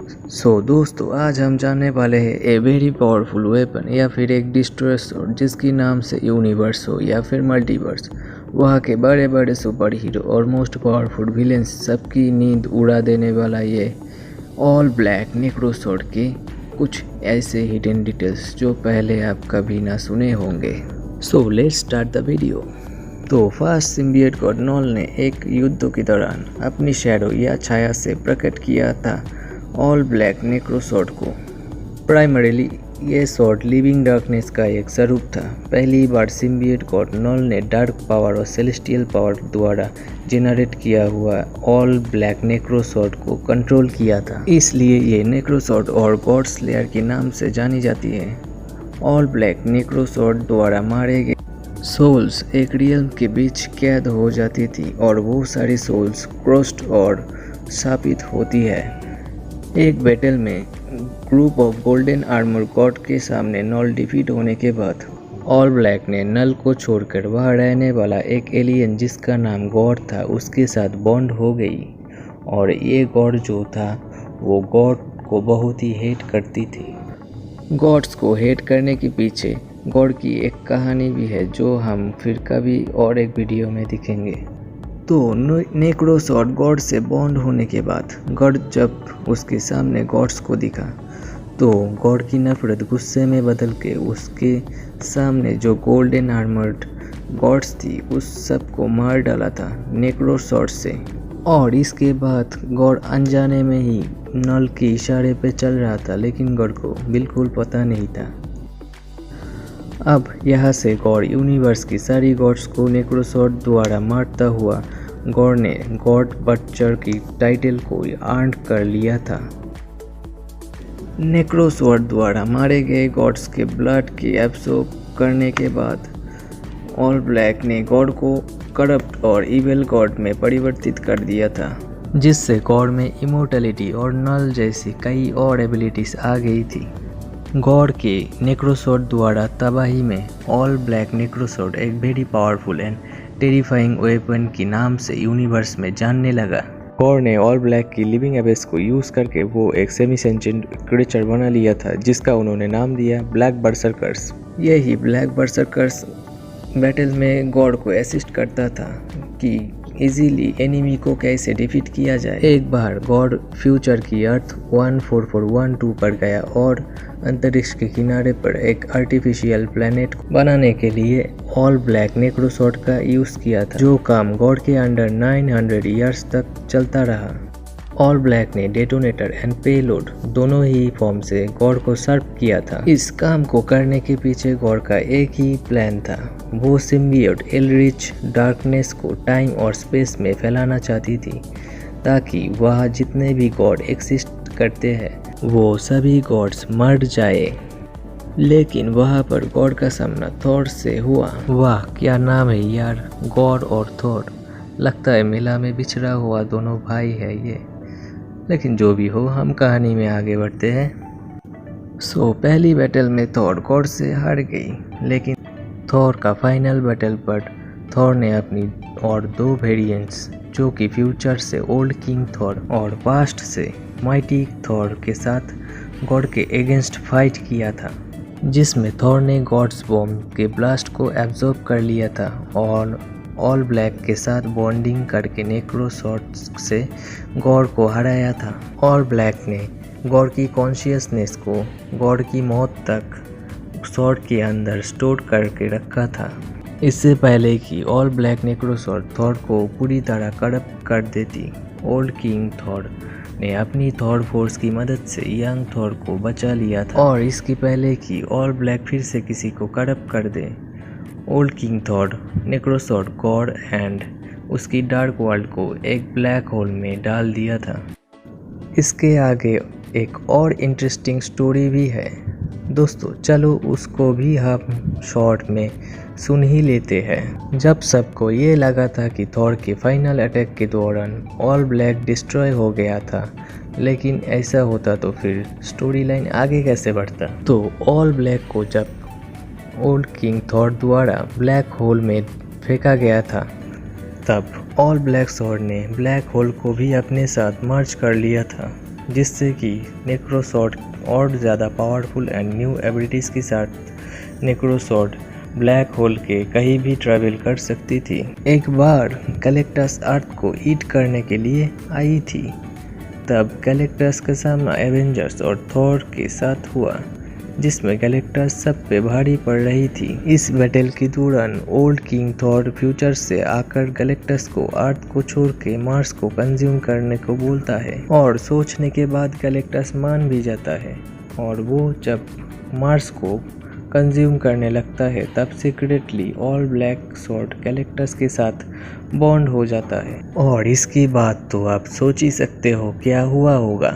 दोस्तों आज हम जानने वाले हैं ए वेरी पावरफुल वेपन या फिर एक डिस्ट्रॉयर स्वॉर्ड जिसकी नाम से यूनिवर्स हो या फिर मल्टीवर्स। वहाँ के बड़े बड़े सुपर हीरो और मोस्ट पावरफुल विलेंस सबकी नींद उड़ा देने वाला ये ऑल ब्लैक नेक्रो स्वॉर्ड के कुछ ऐसे हिडन डिटेल्स जो पहले आप कभी ना सुने होंगे। Let's start the video. तो फर्स्ट सिम्बियोट गॉड नॉल ने एक युद्ध के दौरान अपनी शैडो या छाया से प्रकट किया था ऑल ब्लैक नेक्रो स्वॉर्ड को। प्राइमरीली ये स्वॉर्ड लिविंग डार्कनेस का एक स्वरूप था। पहली बार सिम्बियोट गॉड नॉल ने डार्क पावर और सेलेस्टियल पावर द्वारा जेनरेट किया हुआ ऑल ब्लैक नेक्रो स्वॉर्ड को कंट्रोल किया था, इसलिए ये नेक्रो स्वॉर्ड और गॉड स्लेयर के नाम से जानी जाती है। ऑल ब्लैक नेक्रो स्वॉर्ड द्वारा मारे गए सोल्स एक रियल्म के बीच कैद हो जाती थी और वो सारी सोल्स क्रॉस्ड और स्थापित होती है। एक बैटल में group of golden armour God के सामने नॉल डिफीट होने के बाद ऑल ब्लैक ने नल को छोड़कर वहाँ रहने वाला एक एलियन जिसका नाम गॉड था उसके साथ बॉन्ड हो गई। और ये गॉड जो था वो गॉड को बहुत ही हेट करती थी। गॉड्स को हेट करने के पीछे गॉड की एक कहानी भी है जो हम फिर कभी और एक वीडियो में दिखेंगे। तो नेक्रो स्वॉर्ड गॉड से बॉन्ड होने के बाद गॉड जब उसके सामने गॉड्स को दिखा तो गॉड की नफरत गुस्से में बदल के उसके सामने जो गोल्डन आर्मर्ड गॉड्स थी उस सब को मार डाला था नेक्रो स्वॉर्ड से। और इसके बाद गॉड अनजाने में ही नल के इशारे पे चल रहा था, लेकिन गॉड को बिल्कुल पता नहीं था। अब यहाँ से गॉड यूनिवर्स की सारी गॉड्स को नेक्रो स्वॉर्ड द्वारा मारता हुआ गॉड ने गॉड बटचर की टाइटल को अर्न कर लिया था। नेक्रो स्वॉर्ड द्वारा मारे गए गॉड्स के ब्लड के एब्सॉर्ब करने के बाद ऑल ब्लैक ने गॉड को करप्ट और इविल गॉड में परिवर्तित कर दिया था, जिससे गॉड में इमोर्टलिटी और नल जैसी कई और एबिलिटीज आ गई थी। गॉड के नेक्रो स्वॉर्ड द्वारा तबाही में ऑल ब्लैक नेक्रो स्वॉर्ड एक very powerful and terrifying weapon के नाम से यूनिवर्स में जानने लगा। गॉड ने ऑल ब्लैक की लिविंग एबेस को यूज़ करके वो एक सेमी सेंटिएंट क्रिएचर बना लिया था जिसका उन्होंने नाम दिया ब्लैक बर्सर्कर्स। यही ब्लैक बर्सर्कर्स बैटल में गॉड को असिस्ट करता था कि इजीली एनिमी को कैसे डिफीट किया जाए। एक बार गॉड फ्यूचर की अर्थ 14412 पर गया और अंतरिक्ष के किनारे पर एक आर्टिफिशियल प्लेनेट बनाने के लिए ऑल ब्लैक नेक्रो स्वॉर्ड का यूज़ किया था, जो काम गॉड के अंडर 900 ईयर्स तक चलता रहा। ऑल ब्लैक ने डेटोनेटर एंड पेलोड दोनों ही फॉर्म से गॉड को सर्व किया था। इस काम को करने के पीछे गॉड का एक ही प्लान था। वो सिम्बियोट एल्ड्रिच डार्कनेस को टाइम और स्पेस में फैलाना चाहती थी ताकि वह जितने भी गॉड एक्सिस्ट करते हैं वो सभी गॉड्स मर जाए। लेकिन वहाँ पर गॉड का सामना थॉर से हुआ। वाह क्या नाम है यार, गॉड और थॉर। लगता है मेला में बिछड़ा हुआ दोनों भाई है ये। लेकिन जो भी हो, हम कहानी में आगे बढ़ते हैं। पहली बैटल में थॉर गॉड से हार गई, लेकिन थॉर का फाइनल बैटल पर थॉर ने अपनी और दो वेरिएंट्स जो कि फ्यूचर से ओल्ड किंग थॉर और पास्ट से माइटी थॉर के साथ गॉड के अगेंस्ट फाइट किया था, जिसमें थॉर ने गॉड्स बॉम्ब के ब्लास्ट को एब्जॉर्ब कर लिया था और ऑल ब्लैक के साथ बॉन्डिंग करके नेक्रो स्वॉर्ड से गॉड को हराया था। ऑल ब्लैक ने गॉड की कॉन्शियसनेस को गॉड की मौत तक स्वॉर्ड के अंदर स्टोर करके रखा था, इससे पहले कि ऑल ब्लैक नेक्रो स्वॉर्ड थॉर को पूरी तरह करप्ट कर देती। ओल्ड किंग थॉर ने अपनी थॉर फोर्स की मदद से यंग थॉर को बचा लिया था, और इसके पहले कि ऑल ब्लैक फिर से किसी को करप्ट कर दे, old king Thor necro sword god and उसकी डार्क वर्ल्ड को एक ब्लैक होल में डाल दिया था। इसके आगे एक और इंटरेस्टिंग स्टोरी भी है दोस्तों, चलो उसको भी हम शॉर्ट में सुन ही लेते हैं। जब सबको ये लगा था कि थॉर के फाइनल अटैक के दौरान ऑल ब्लैक डिस्ट्रॉय हो गया था, लेकिन ऐसा होता तो फिर स्टोरी लाइन आगे कैसे बढ़ता। तो ऑल ब्लैक को जब ओल्ड किंग थॉर द्वारा ब्लैक होल में फेंका गया था, तब ऑल ब्लैक स्वॉर्ड ने ब्लैक होल को भी अपने साथ मर्ज कर लिया था। जिससे कि नेक्रोसॉर्ड और ज़्यादा पावरफुल एंड न्यू एबिलिटीज़ के साथ नेक्रोसॉर्ड ब्लैक होल के कहीं भी ट्रैवल कर सकती थी। एक बार गैलेक्टस अर्थ को ईट करने के लिए आई थी, तब गैलेक्टस का सामना एवेंजर्स और थॉर के साथ हुआ, जिसमें गैलेक्टस सब पे भारी पड़ रही थी। इस बैटल के दौरान ओल्ड किंग थॉर फ्यूचर से आकर गैलेक्टस को अर्थ को छोड़ के मार्स को कंज्यूम करने को बोलता है और सोचने के बाद गैलेक्टस मान भी जाता है और वो जब मार्स को कंज्यूम करने लगता है तब secretly all black sword Galactus के साथ बॉन्ड हो जाता है। और इसकी बात तो आप सोच ही सकते हो क्या हुआ होगा।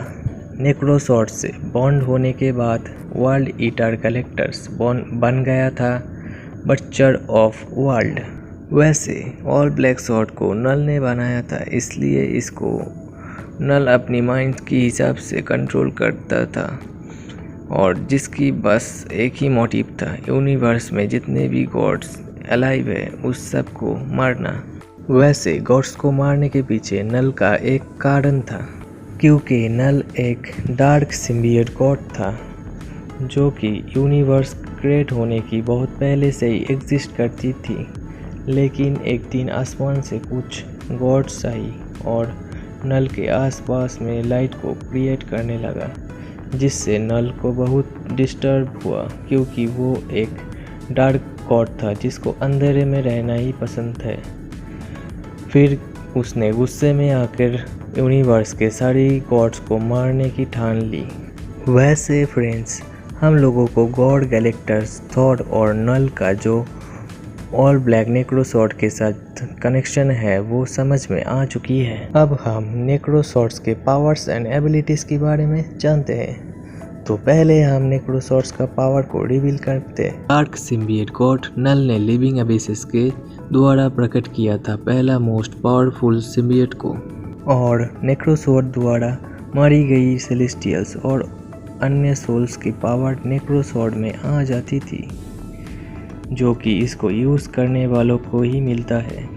नेक्रोसॉर्ड से बॉन्ड होने के बाद वर्ल्ड ईटर गैलेक्टस बन गया था बच्चर ऑफ वर्ल्ड। वैसे ऑल ब्लैक सॉर्ड को नल ने बनाया था, इसलिए इसको नल अपनी माइंड के हिसाब से कंट्रोल करता था और जिसकी बस एक ही मोटिव था, यूनिवर्स में जितने भी गॉड्स अलाइव है उस सब को मारना। वैसे गॉड्स को मारने के पीछे नल का एक कारण था, क्योंकि नल एक डार्क सिम्बियट गॉड था जो कि यूनिवर्स क्रिएट होने की बहुत पहले से ही एग्जिस्ट करती थी। लेकिन एक दिन आसमान से कुछ गॉड्स आई और नल के आसपास में लाइट को क्रिएट करने लगा, जिससे नल को बहुत डिस्टर्ब हुआ, क्योंकि वो एक डार्क गॉड था जिसको अंधेरे में रहना ही पसंद है। फिर उसने गुस्से में आकर यूनिवर्स के सारी गॉड्स को मारने की ठान ली। वैसे फ्रेंड्स, हम लोगों को गॉड गैलेक्टस थॉर और नल का जो ऑल ब्लैक नेक्रोसॉर्ड के साथ कनेक्शन है वो समझ में आ चुकी है। अब हम नेक्रोसॉर्ड्स के पावर्स एंड एबिलिटीज़ के बारे में जानते हैं। तो पहले हम नेक्रोसॉर्ड्स का पावर को रिवील करते हैं। डार्क सिम्बियट गॉड नल ने लिविंग अबिसिस के द्वारा प्रकट किया था पहला मोस्ट पावरफुल सिम्बियट को, और नेक्रोसॉर्ड द्वारा मारी गई सेलेस्टियल्स और अन्य सोल्स की पावर नेक्रोसॉर्ड में आ जाती थी, जो कि इसको यूज़ करने वालों को ही मिलता है।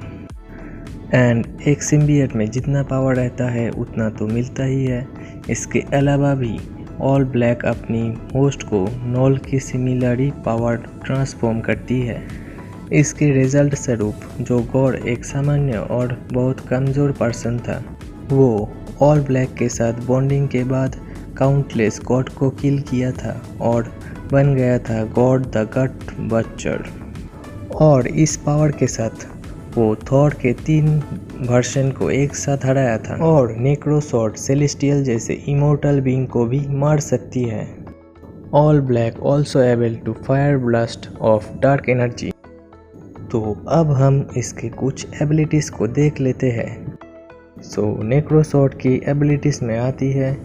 एंड एक सिम्बियट में जितना पावर रहता है उतना तो मिलता ही है। इसके अलावा भी ऑल ब्लैक अपनी होस्ट को नॉल की सिमिलरी पावर ट्रांसफॉर्म करती है। इसके रिजल्ट स्वरूप जो गॉड एक सामान्य और बहुत कमज़ोर पर्सन था, वो ऑल ब्लैक के साथ बॉन्डिंग के बाद काउंटलेस गॉड को किल किया था और बन गया था गॉड द गॉड बच्चर। और इस पावर के साथ वो थॉर के 3 वर्जन को एक साथ हराया था और नेक्रोसॉर्ड सेलेस्टियल जैसे इमोर्टल बीइंग को भी मार सकती है। All Black also able to fire blast of dark energy. तो अब हम इसके कुछ एबिलिटीज़ को देख लेते हैं। नेक्रोसॉर्ड की एबिलिटीज़ में आती है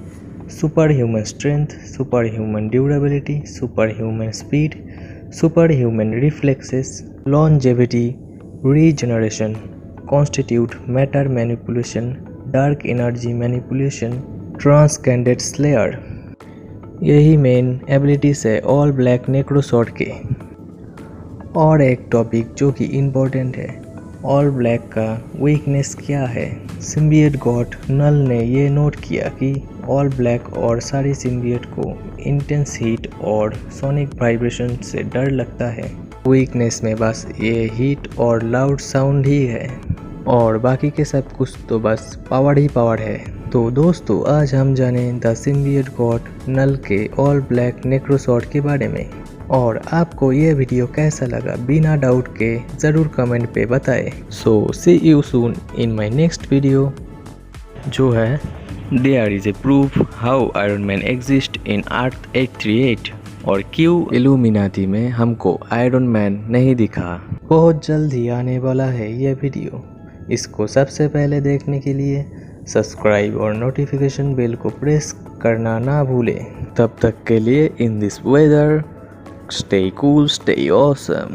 super human strength, super human durability, super human speed, super human reflexes, longevity, regeneration, constitute matter manipulation, dark energy manipulation, transcended slayer. यही मेन एबिलिटीज है ऑल ब्लैक नेक्रोसॉर्ड के। और एक टॉपिक जो कि इम्पोर्टेंट है, ऑल ब्लैक का weakness क्या है। सिम्बियट गॉड नल ने ये नोट किया कि ऑल ब्लैक और सारी सिम्बियट को इंटेंस हीट और सोनिक वाइब्रेशन से डर लगता है। वीकनेस में बस ये हीट और लाउड साउंड ही है, और बाकी के सब कुछ तो बस पावर ही पावर है। तो दोस्तों, आज हम जाने द सिम्बियट गॉड नल के ऑल ब्लैक नेक्रोसॉर्ड के बारे में। और आपको ये वीडियो कैसा लगा बिना डाउट के ज़रूर कमेंट पे बताएं। So see you soon in my next video, जो है there is a proof how Iron Man exist in Earth 838 और क्यों इल्यूमिनाटी में हमको आयरन मैन नहीं दिखा। बहुत जल्द ही आने वाला है ये वीडियो। इसको सबसे पहले देखने के लिए सब्सक्राइब और नोटिफिकेशन बेल को प्रेस करना ना भूलें। तब तक के लिए in this weather, stay cool, stay awesome.